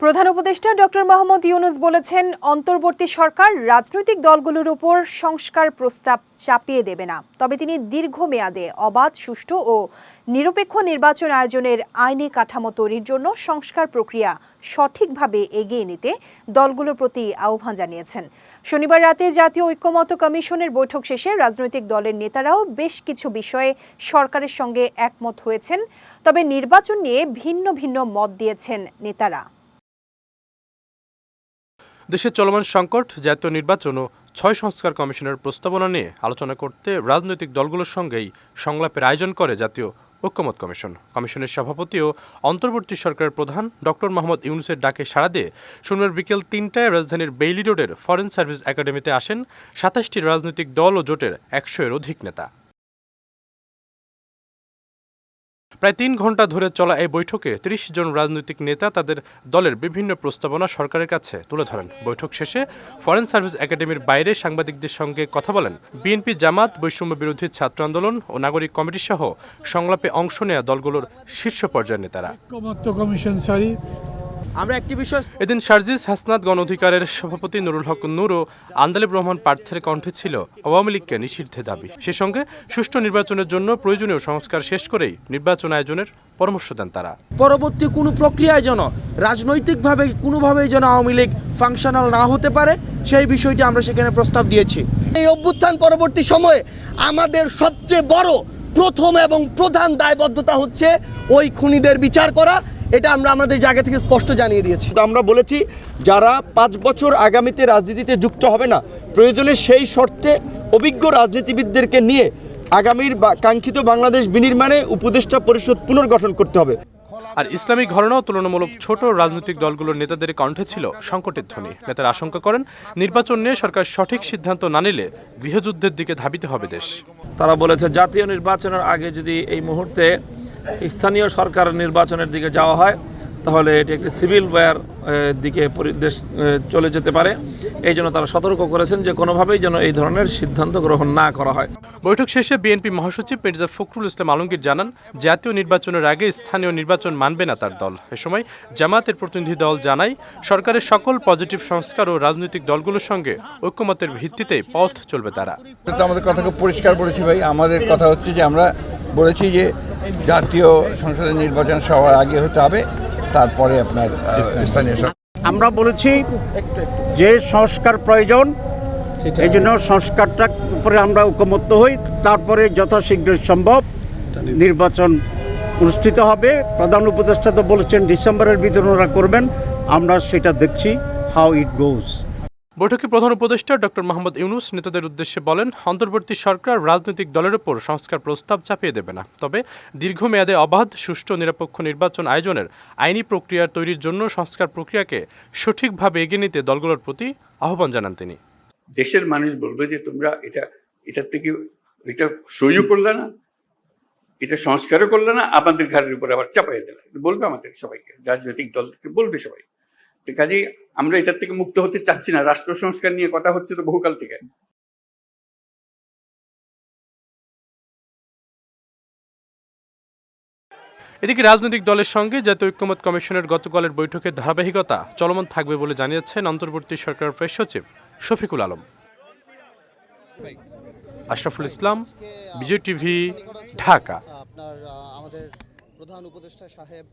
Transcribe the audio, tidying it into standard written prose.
প্রধান উপদেষ্টা ডক্টর মোহাম্মদ ইউনূস বলেছেন, অন্তর্বর্তী সরকার রাজনৈতিক দলগুলোর উপর সংস্কার প্রস্তাব চাপিয়ে দেবে না। তবে তিনি দীর্ঘমেয়াদে অবাধ, সুষ্ঠু ও নিরপেক্ষ নির্বাচন আয়োজনের আইনি কাঠামো তৈরির জন্য সংস্কার প্রক্রিয়া সঠিকভাবে এগিয়ে নিতে দলগুলোর প্রতি আহ্বান জানিয়েছেন। শনিবার রাতে জাতীয় ঐক্যমত্য কমিশনের বৈঠক শেষে রাজনৈতিক দলের নেতারাও বেশ কিছু বিষয়ে সরকারের সঙ্গে একমত হয়েছেন। তবে নির্বাচন নিয়ে ভিন্ন ভিন্ন মত দিয়েছেন নেতারা। দেশের চলমান সংকট, জাতীয় নির্বাচন ও ৬ সংস্কার কমিশনের প্রস্তাবনা নিয়ে আলোচনা করতে রাজনৈতিক দলগুলোর সঙ্গেই সংলাপের আয়োজন করে জাতীয় ঐক্যমত কমিশন। কমিশনের সভাপতি ও অন্তর্বর্তী সরকারের প্রধান ডক্টর মোহাম্মদ ইউনূসের ডাকে সাড়া দিয়ে শনিবার বিকেল ৩টায় রাজধানীর বেইলি রোডের ফরেন সার্ভিস একাডেমিতে আসেন ২৭টি রাজনৈতিক দল ও জোটের ১০০-এর অধিক নেতা। প্রায় ৩ ঘণ্টা ধরে চলা এই বৈঠকে ৩০ জন রাজনৈতিক নেতা তাদের দলের বিভিন্ন প্রস্তাবনা সরকারের কাছে তুলে ধরেন। বৈঠক শেষে ফরেন সার্ভিস একাডেমির বাইরে সাংবাদিকদের সঙ্গে কথা বলেন বিএনপি, জামাত, বৈষম্য বিরোধী ছাত্র আন্দোলন ও নাগরিক কমিটি সহ সংলাপে অংশ নেয়া দলগুলোর শীর্ষ পর্যায়ের নেতারা। এদিন সার্জিস হাসনাত গণ অধিকারের সভাপতি নুরুল হক নূর ও আন্দালিব রহমান প্রার্থীর কণ্ঠে ছিল আওয়ামী লীগকে নিষিদ্ধের দাবি। সে সঙ্গে সুষ্ঠু নির্বাচনের জন্য প্রয়োজনীয় সংস্কার শেষ করেই নির্বাচন আয়োজনের পরামর্শ দেন তারা। পরবর্তী কোনো প্রক্রিয়ায় যেন রাজনৈতিকভাবে কোনোভাবেই যেন আওয়ামী লীগ ফাংশনাল না হতে পারে, সেই বিষয়টি আমরা সেখানে প্রস্তাব দিয়েছি। এই অভ্যুত্থান পরবর্তী সময়ে আমাদের সবচেয়ে বড়, প্রথম এবং প্রধান দায়বদ্ধতা হচ্ছে ওই খুনিদের বিচার করা। এটা আমরা আমাদের জায়গা থেকে স্পষ্ট জানিয়ে দিয়েছি। আমরা বলেছি, যারা 5 বছর আগামীতে রাজনীতিতে যুক্ত হবে না, প্রয়োজনে সেই শর্তে অভিজ্ঞ রাজনীতিবিদদেরকে নিয়ে আগামীর কাঙ্ক্ষিত বাংলাদেশ বিনির্মাণে উপদেষ্টা পরিষদ পুনর্গঠন করতে হবে। আর ইসলামিক ঘরানাও তুলনামূলক ছোট রাজনৈতিক দলগুলোর নেতাদের কণ্ঠে ছিল সংকটের ধ্বনি। নেতারা আশঙ্কা করেন, নির্বাচন নিয়ে সরকার সঠিক সিদ্ধান্ত না নিলে গৃহযুদ্ধের দিকে ধাবিত হবে দেশ। তারা বলেছে, জাতীয় নির্বাচনের আগে যদি এই মুহূর্তে স্থানীয় সরকার নির্বাচনের দিকে যাওয়া হয়, তাহলে এটি একটি সিভিল ওয়ার দিকে দেশ চলে যেতে পারে। এই জন্য তারা সতর্ক করেছেন যে কোনোভাবেই যেন এই ধরনের সিদ্ধান্ত গ্রহণ না করা হয়। বৈঠক শেষে বিএনপি মহাসচিব মির্জা ফখরুল ইসলাম আলমগীর জানান, জাতীয় নির্বাচনের আগে স্থানীয় নির্বাচন মানবে না তার দল। এ সময় জামাতের প্রতিনিধি দল জানায়, সরকারের সকল পজিটিভ সংস্কার ও রাজনৈতিক দলগুলোর সঙ্গে ঐক্যমতের ভিত্তিতেই পথ চলবে তারা। আমাদের কথা খুব পরিষ্কার বলেছি ভাই, আমাদের কথা হচ্ছে যে আমরা বলেছি যে জাতীয় সংসদের নির্বাচন সবার আগে হতে হবে, তারপরে আপনার স্থানীয়। আমরা বলেছি যে সংস্কার প্রয়োজন, এই জন্য সংস্কারটা উপরে আমরা ঐকমত্য হই, তারপরে যথাশীঘ্র সম্ভব নির্বাচন অনুষ্ঠিত হবে। প্রধান উপদেষ্টা তো বলেছেন ডিসেম্বরের ভিতরে ওরা করবেন, আমরা সেটা দেখছি হাউ ইট গোজ। বৈঠকে প্রধান উপদেষ্টা ডক্টর মোহাম্মদ ইউনূস নেতাদের উদ্দেশ্যে বলেন, অন্তর্বর্তী সরকার রাজনৈতিক দলের উপর সংস্কার প্রস্তাব চাপিয়ে দেবে না। তবে দীর্ঘমেয়াদে অবাধ, সুষ্ঠু, নিরপেক্ষ নির্বাচন আয়োজনের আইনি প্রক্রিয়া তৈরির জন্য সংস্কার প্রক্রিয়াকে সঠিকভাবে এগিয়ে নিতে দলগুলোর প্রতি আহ্বান জানান তিনি। দেশের মানুষ বলবে যে তোমরা এটার থেকে এটা সহ্য করলে না, এটা সংস্কারও করলে না, আমাদের ঘাড়ের উপর আবার চাপাই দিলে, বলবে আমাদের সবাইকে, রাজনৈতিক দলকে বলবে সবাই। কাজেই আমরা এটার থেকে মুক্ত হতে চাচ্ছি না। রাষ্ট্র সংস্কার নিয়ে কথা হচ্ছে তো বহুকাল থেকে। এদিকে রাজনৈতিক দলের সঙ্গে জাতীয় ঐক্যমত কমিশনের গতকালের বৈঠকের ধারাবাহিকতা চলমান থাকবে বলে জানিয়েছেন অন্তর্বর্তী সরকার প্রেস সচিব শফিকুল আলম। আশরাফুল ইসলাম, বিজয় টিভি, ঢাকা। আমাদের প্রধান উপদেষ্টা সাহেব